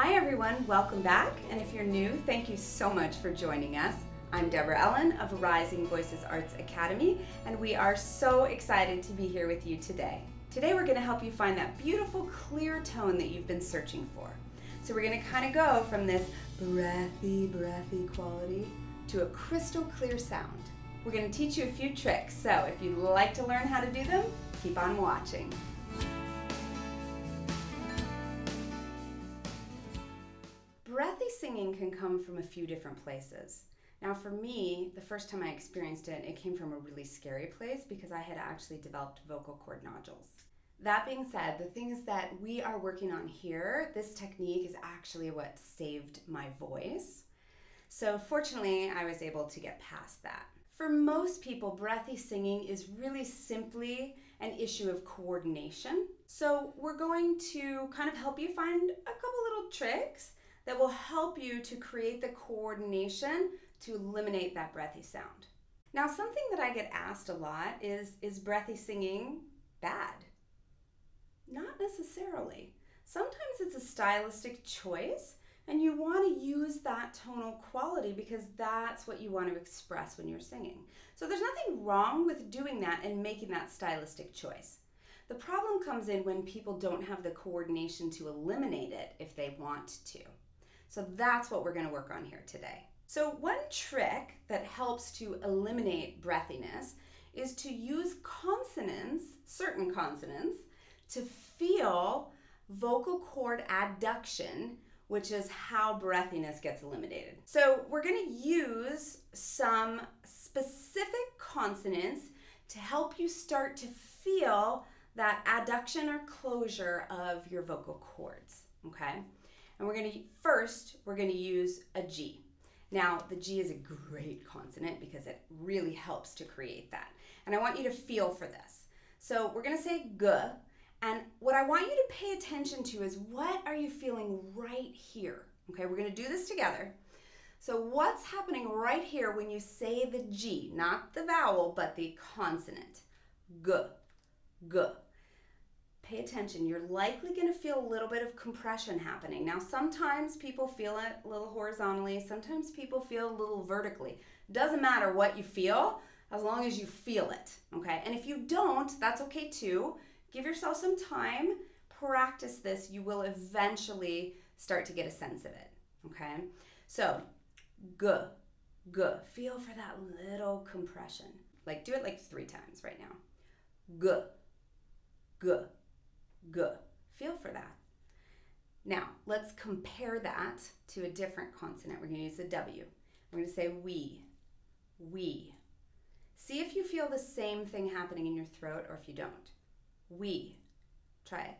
Hi everyone, welcome back. And if you're new, thank you so much for joining us. I'm Deborah Ellen of Rising Voices Arts Academy, and we are so excited to be here with you today. Today we're going to help you find that beautiful, clear tone that you've been searching for. So we're going to kind of go from this breathy quality to a crystal clear sound. We're going to teach you a few tricks, so if you'd like to learn how to do them, keep on watching. Breathy singing can come from a few different places. Now for me, the first time I experienced it, it came from a really scary place because I had actually developed vocal cord nodules. That being said, the things that we are working on here, this technique is actually what saved my voice. So fortunately, I was able to get past that. For most people, breathy singing is really simply an issue of coordination. So we're going to kind of help you find a couple little tricks that will help you to create the coordination to eliminate that breathy sound. Now, something that I get asked a lot is breathy singing bad? Not necessarily. Sometimes it's a stylistic choice and you want to use that tonal quality because that's what you want to express when you're singing. So there's nothing wrong with doing that and making that stylistic choice. The problem comes in when people don't have the coordination to eliminate it if they want to. So that's what we're going to work on here today. So one trick that helps to eliminate breathiness is to use consonants, certain consonants, to feel vocal cord adduction, which is how breathiness gets eliminated. So we're going to use some specific consonants to help you start to feel that adduction or closure of your vocal cords, okay? And we're going to use a G. Now, the G is a great consonant because it really helps to create that. And I want you to feel for this. So we're going to say G, and what I want you to pay attention to is what are you feeling right here? Okay, we're going to do this together. So what's happening right here when you say the G, not the vowel, but the consonant? G, G. Pay attention, you're likely going to feel a little bit of compression happening. Now sometimes people feel it a little horizontally, sometimes people feel a little vertically. Doesn't matter what you feel, as long as you feel it, okay? And if you don't, that's okay too. Give yourself some time, practice this, you will eventually start to get a sense of it, okay? So, G, G, feel for that little compression. Like do it like 3 times right now. G, G, G. Feel for that. Now, let's compare that to a different consonant. We're going to use the W. We're going to say we. See if you feel the same thing happening in your throat or if you don't. We. Try it.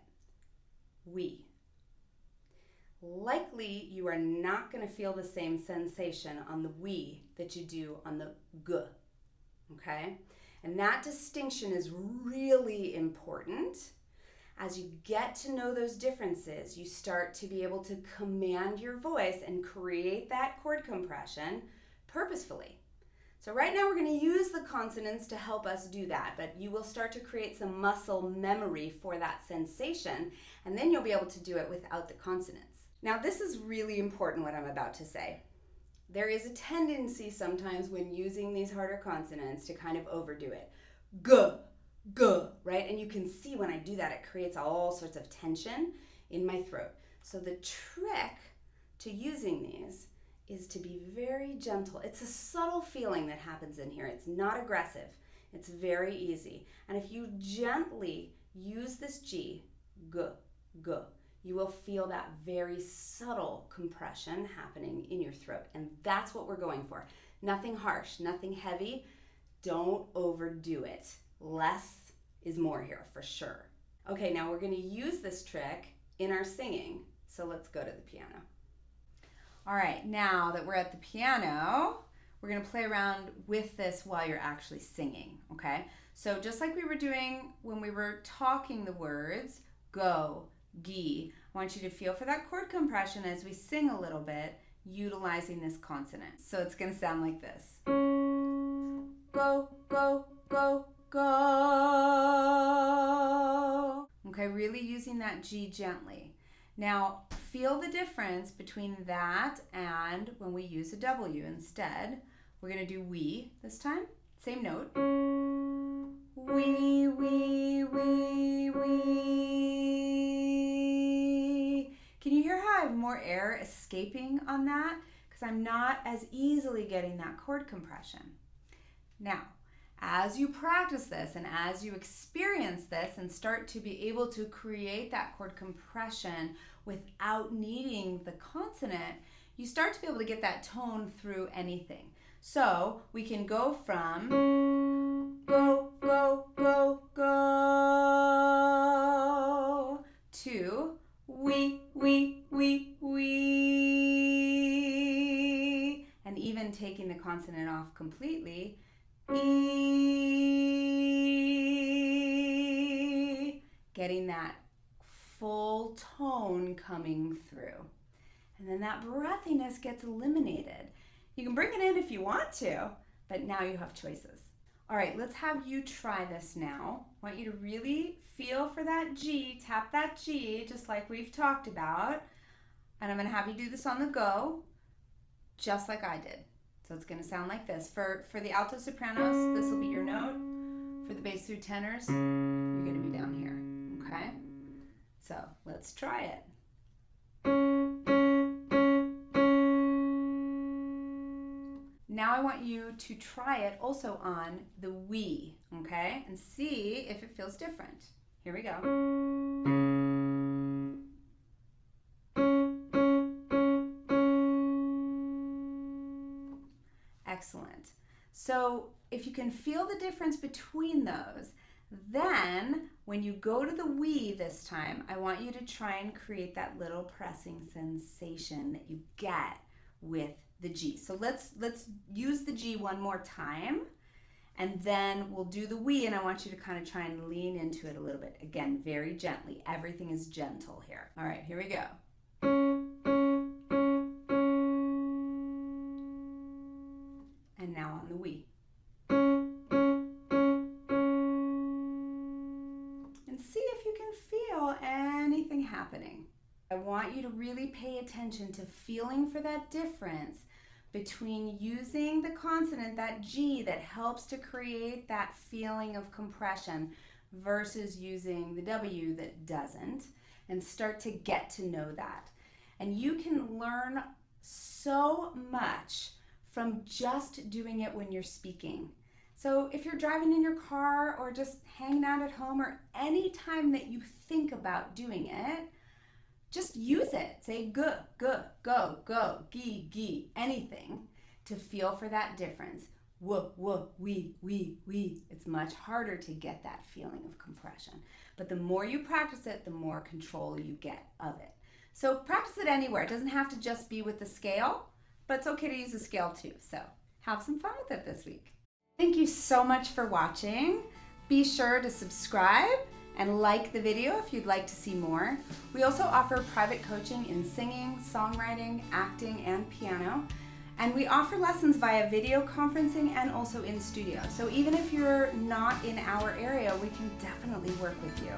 We. Likely, you are not going to feel the same sensation on the we that you do on the G. Okay? And that distinction is really important. As you get to know those differences, you start to be able to command your voice and create that chord compression purposefully. So right now we're going to use the consonants to help us do that, but you will start to create some muscle memory for that sensation, and then you'll be able to do it without the consonants. Now this is really important what I'm about to say. There is a tendency sometimes when using these harder consonants to kind of overdo it. G. G, right? And you can see when I do that, it creates all sorts of tension in my throat. So the trick to using these is to be very gentle. It's a subtle feeling that happens in here. It's not aggressive. It's very easy. And if you gently use this G, G, G, you will feel that very subtle compression happening in your throat. And that's what we're going for. Nothing harsh, nothing heavy. Don't overdo it. Less is more here for sure. Okay, now we're going to use this trick in our singing, so let's go to the piano. All right, now that we're at the piano, we're going to play around with this while you're actually singing, okay? So just like we were doing when we were talking the words, go, gi, I want you to feel for that chord compression as we sing a little bit, utilizing this consonant. So it's going to sound like this. Go, go, go, go. Okay, really using that G gently. Now, feel the difference between that and when we use a W instead. We're going to do we this time. Same note. We. Can you hear how I have more air escaping on that? Because I'm not as easily getting that chord compression. Now, as you practice this and as you experience this and start to be able to create that chord compression without needing the consonant, you start to be able to get that tone through anything. So we can go from go, go, go, go to we, and even taking the consonant off completely, E, getting that full tone coming through. And then that breathiness gets eliminated. You can bring it in if you want to, but now you have choices. All right, let's have you try this now. I want you to really feel for that G, tap that G, just like we've talked about. And I'm gonna have you do this on the go, just like I did. So it's gonna sound like this. For the alto sopranos, this will be your note. For the bass through tenors, you're gonna be down here, okay? So let's try it. Now I want you to try it also on the we, okay? And see if it feels different. Here we go. Excellent. So if you can feel the difference between those, then when you go to the we this time, I want you to try and create that little pressing sensation that you get with the G. So let's use the G one more time, and then we'll do the we, and I want you to kind of try and lean into it a little bit. Again, very gently. Everything is gentle here. All right, here we go. And now on the we. And see if you can feel anything happening. I want you to really pay attention to feeling for that difference between using the consonant, that G, that helps to create that feeling of compression, versus using the W that doesn't, and start to get to know that. And you can learn so much from just doing it when you're speaking. So if you're driving in your car or just hanging out at home, or any time that you think about doing it, just use it. Say go, go, go, go, gee, anything to feel for that difference. Whoa, we. It's much harder to get that feeling of compression. But the more you practice it, the more control you get of it. So practice it anywhere. It doesn't have to just be with the scale, but it's okay to use the scale too. So have some fun with it this week. Thank you so much for watching. Be sure to subscribe and like the video if you'd like to see more. We also offer private coaching in singing, songwriting, acting, and piano. And we offer lessons via video conferencing and also in studio. So even if you're not in our area, we can definitely work with you.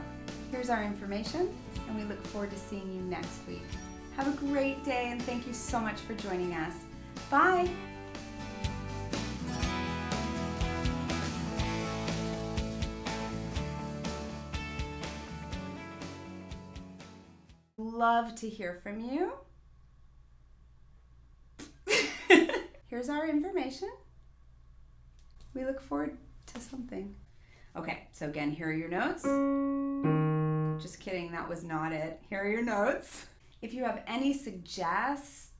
Here's our information, and we look forward to seeing you next week. Have a great day, and thank you so much for joining us. Bye. Love to hear from you. Here's our information. We look forward to something. Okay, so again, here are your notes. Just kidding, that was not it. Here are your notes. If you have any suggestions,